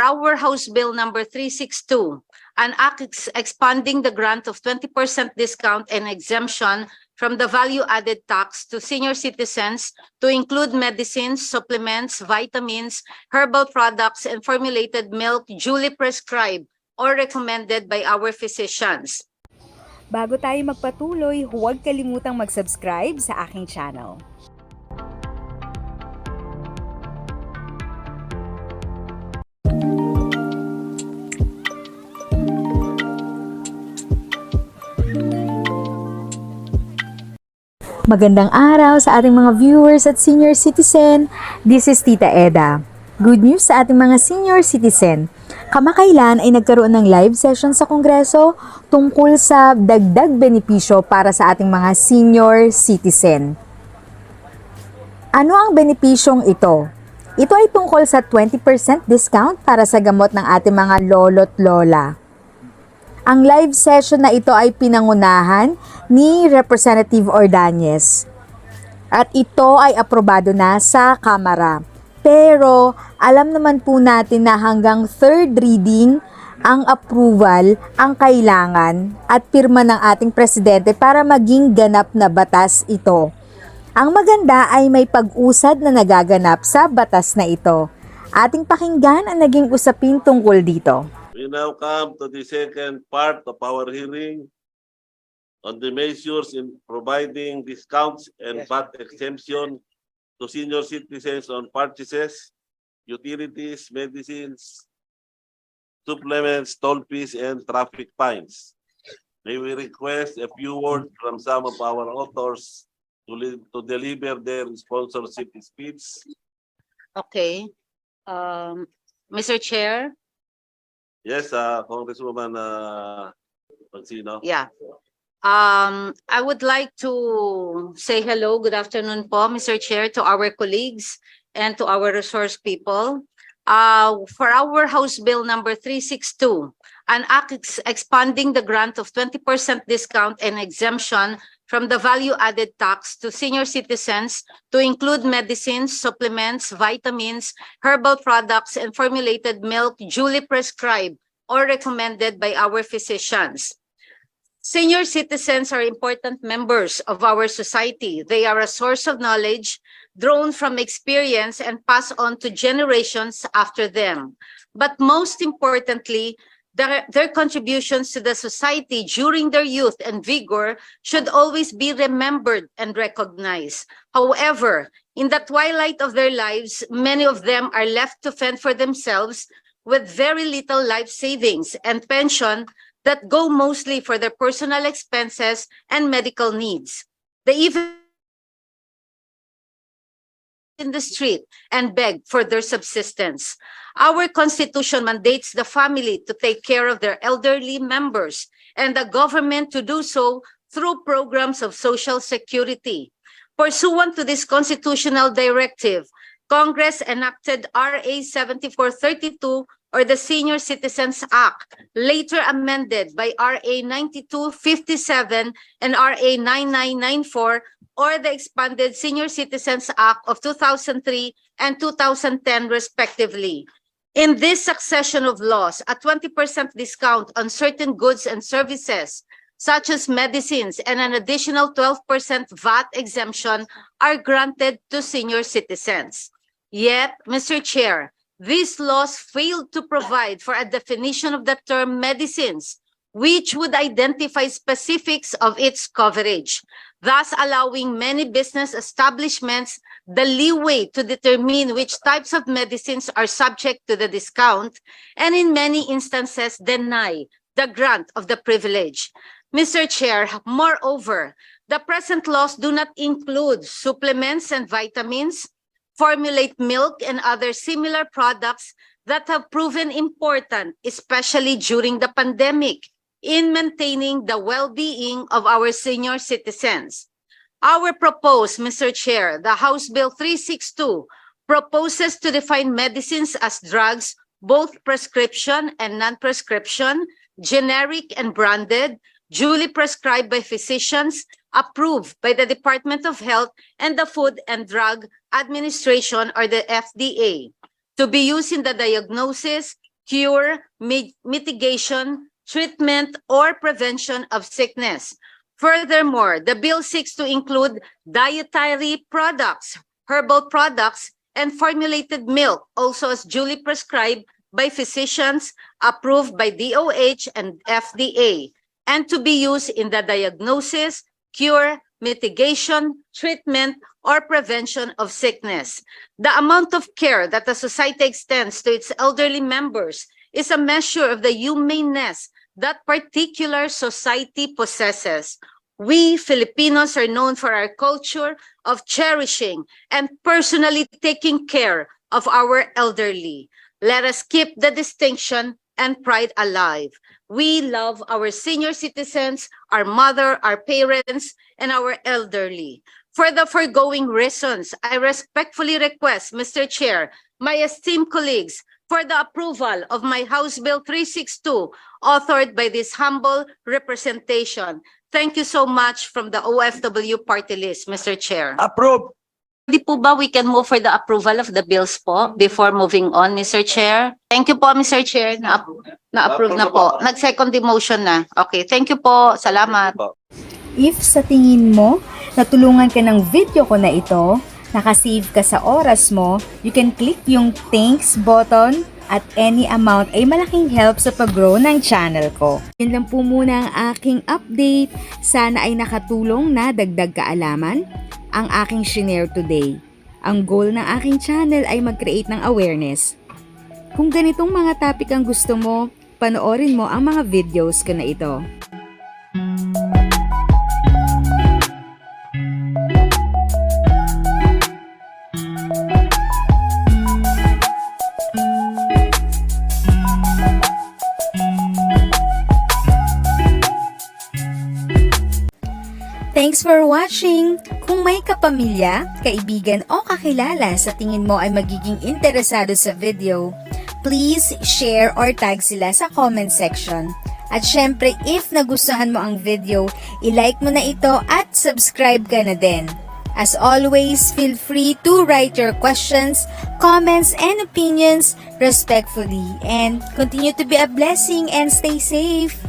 our House Bill number 362, an act expanding the grant of 20% discount and exemption from the value-added tax to senior citizens to include medicines, supplements, vitamins, herbal products, and formulated milk duly prescribed or recommended by our physicians. Bago tayo magpatuloy, huwag kalimutang mag-subscribe sa aking channel. Magandang araw sa ating mga viewers at senior citizen. This is Tita Eda. Good news sa ating mga senior citizen. Kamakailan ay nagkaroon ng live session sa Kongreso tungkol sa dagdag benepisyo para sa ating mga senior citizen. Ano ang benepisyong ito? Ito ay tungkol sa 20% discount para sa gamot ng ating mga Lolo'T Lola. Ang live session na ito ay pinangunahan ni Representative Ordonez. At ito ay aprobado na sa Kamara. Pero alam naman po natin na hanggang third reading ang approval ang kailangan at pirma ng ating presidente para maging ganap na batas ito. Ang maganda ay may pag-usad na nagaganap sa batas na ito. Ating pakinggan ang naging usapin tungkol dito. We now come to the second part of our hearing on the measures in providing discounts and VAT exemption to senior citizens on purchases, utilities, medicines, supplements, toll fees, and traffic fines. May we request a few words from some of our authors to deliver their sponsorship speech. Okay. Mr. Chair? Yes, Congresswoman Pagsino. Yeah. I would like to say hello, good afternoon po, Mr. Chair, to our colleagues and to our resource people. For our House Bill number 362, an act expanding the grant of 20% discount and exemption from the value-added tax to senior citizens to include medicines, supplements, vitamins, herbal products, and formulated milk duly prescribed or recommended by our physicians. Senior citizens are important members of our society. They are a source of knowledge drawn from experience and passed on to generations after them. But most importantly, their contributions to the society during their youth and vigor should always be remembered and recognized. However, in the twilight of their lives, many of them are left to fend for themselves with very little life savings and pension that go mostly for their personal expenses and medical needs. They even in the street and beg for their subsistence. Our Constitution mandates the family to take care of their elderly members and the government to do so through programs of social security. Pursuant to this constitutional directive, Congress enacted RA 7432 or the Senior Citizens Act, later amended by RA 9257 and RA 9994, or the expanded Senior Citizens Act of 2003 and 2010 respectively. In this succession of laws, a 20% discount on certain goods and services, such as medicines, and an additional 12% VAT exemption are granted to senior citizens. Yet, Mr. Chair, these laws failed to provide for a definition of the term medicines, which would identify specifics of its coverage, thus allowing many business establishments the leeway to determine which types of medicines are subject to the discount, and in many instances deny the grant of the privilege. Mr. Chair, moreover, the present laws do not include supplements and vitamins, formulate milk, and other similar products that have proven important, especially during the pandemic, in maintaining the well-being of our senior citizens. Our proposed, Mr. Chair, the House Bill 362 proposes to define medicines as drugs, both prescription and non-prescription, generic and branded, duly prescribed by physicians, approved by the Department of Health and the Food and Drug Administration or the FDA, to be used in the diagnosis, cure, mitigation, treatment, or prevention of sickness. Furthermore, the bill seeks to include dietary products, herbal products, and formulated milk, also as duly prescribed by physicians, approved by DOH and FDA, and to be used in the diagnosis, cure, mitigation, treatment, or prevention of sickness. The amount of care that the society extends to its elderly members is a measure of the humaneness that particular society possesses. We Filipinos are known for our culture of cherishing and personally taking care of our elderly. Let us keep the distinction and pride alive. We love our senior citizens, our mother, our parents, and our elderly. For the foregoing reasons, I respectfully request, Mr. Chair, my esteemed colleagues, for the approval of my House Bill 362, authored by this humble representation. Thank you so much from the OFW party list, Mr. Chair. Approve. Di po ba we can move for the approval of the bills po before moving on, Mr. Chair? Thank you po, Mr. Chair. Na-approve na po. Nag-second the motion na. Okay, thank you po. Salamat. If sa tingin mo, natulungan ka ng video ko na ito, nakasave ka sa oras mo, you can click yung thanks button at any amount ay malaking help sa pag-grow ng channel ko. Yan lang po muna ang aking update. Sana ay nakatulong na dagdag kaalaman ang aking shinare today. Ang goal ng aking channel ay mag-create ng awareness. Kung ganitong mga topic ang gusto mo, panoorin mo ang mga videos ko na ito. Thanks for watching! Kung may kapamilya, kaibigan o kakilala sa tingin mo ay magiging interesado sa video, please share or tag sila sa comment section. At syempre, if nagustuhan mo ang video, i-like mo na ito at subscribe ka na din. As always, feel free to write your questions, comments, and opinions respectfully. And continue to be a blessing and stay safe!